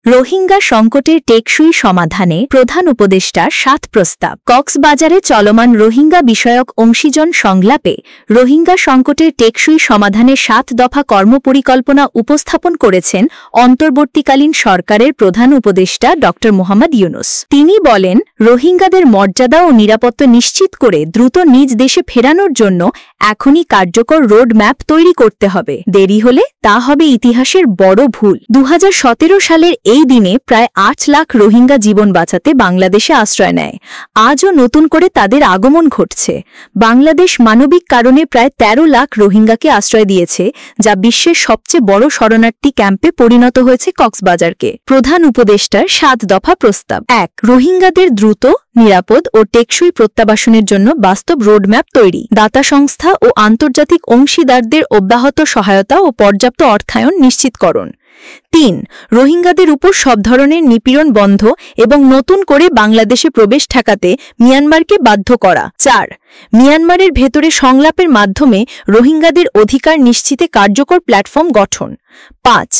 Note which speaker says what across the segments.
Speaker 1: রোহিঙ্গা সংকটের টেকসই সমাধানে প্রধান উপদেষ্টা ৭ প্রস্তাব। কক্সবাজারে চলমান রোহিঙ্গা বিষয়ক অংশীজন সংলাপে রোহিঙ্গা সংকটের টেকসই সমাধানে ৭ দফা কর্মপরিকল্পনা উপস্থাপন করেছেন অন্তর্বর্তীকালীন সরকারের প্রধান উপদেষ্টা ড মোহাম্মদ ইউনুস। তিনি বলেন, রোহিঙ্গাদের মর্যাদা ও নিরাপত্তা নিশ্চিত করে দ্রুত নিজ দেশে ফেরানোর জন্য এখনই কার্যকর রোড ম্যাপ তৈরি করতে হবে। দেরি হলে তা হবে ইতিহাসের বড় ভুল। ২০১৭ সালের এই দিনে প্রায় ৮ লাখ রোহিঙ্গা জীবন বাঁচাতে বাংলাদেশে আশ্রয় নেয়। আজও নতুন করে তাদের আগমন ঘটছে। বাংলাদেশ মানবিক কারণে প্রায় ১৩ লাখ রোহিঙ্গাকে আশ্রয় দিয়েছে, যা বিশ্বের সবচেয়ে বড় শরণার্থী ক্যাম্পে পরিণত হয়েছে কক্সবাজারকে। প্রধান উপদেষ্টার ৭ দফা প্রস্তাব। ১. রোহিঙ্গাদের দ্রুত, নিরাপদ ও টেকসই প্রত্যাবাসনের জন্য বাস্তব রোডম্যাপ তৈরি। দাতা সংস্থা ও আন্তর্জাতিক অংশীদারদের অব্যাহত সহায়তা ও পর্যাপ্ত অর্থায়ন নিশ্চিতকরণ। ৩. রোহিঙ্গাদের উপর সব ধরনের নিপীড়ন বন্ধ এবং নতুন করে বাংলাদেশে প্রবেশ ঠেকাতে মিয়ানমারকে বাধ্য করা। ৪. মিয়ানমারের ভেতরে সংলাপের মাধ্যমে রোহিঙ্গাদের অধিকার নিশ্চিতে কার্যকর প্ল্যাটফর্ম গঠন। ৫.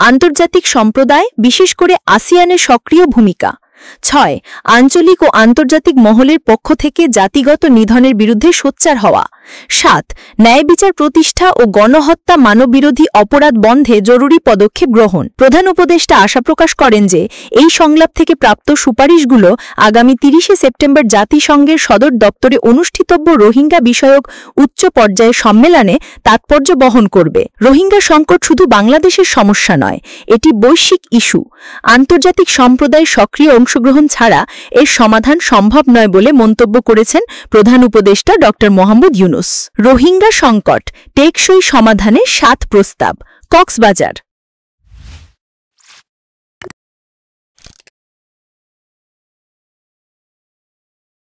Speaker 1: আন্তর্জাতিক সম্প্রদায়, বিশেষ করে আসিয়ানের সক্রিয় ভূমিকা। ৬. আঞ্চলিক ও আন্তর্জাতিক মহলের পক্ষ থেকে জাতিগত নিধনের বিরুদ্ধে সোচ্চার হওয়া। ৭. ন্যায় বিচার প্রতিষ্ঠা ও গণহত্যা, মানববিরোধী অপরাধ বন্ধে জরুরি পদক্ষেপ গ্রহণ। প্রধান উপদেষ্টা আশা প্রকাশ করেন যে এই সংলাপ থেকে প্রাপ্ত সুপারিশগুলো আগামী ৩০ সেপ্টেম্বর জাতিসংঘের সদর দপ্তরে অনুষ্ঠিতব্য রোহিঙ্গা বিষয়ক উচ্চ পর্যায়ের সম্মেলনে তাৎপর্য বহন করবে। রোহিঙ্গা সংকট শুধু বাংলাদেশের সমস্যা নয়, এটি বৈশ্বিক ইস্যু। আন্তর্জাতিক সম্প্রদায়ের সক্রিয় অংশগ্রহণ ছাড়া এর সমাধান সম্ভব নয় বলে মন্তব্য করেছেন প্রধান উপদেষ্টা ড মোহাম্মদ ইউনুস। রোহিঙ্গা সংকট টেকসই সমাধানে ৭ প্রস্তাব। কক্সবাজার।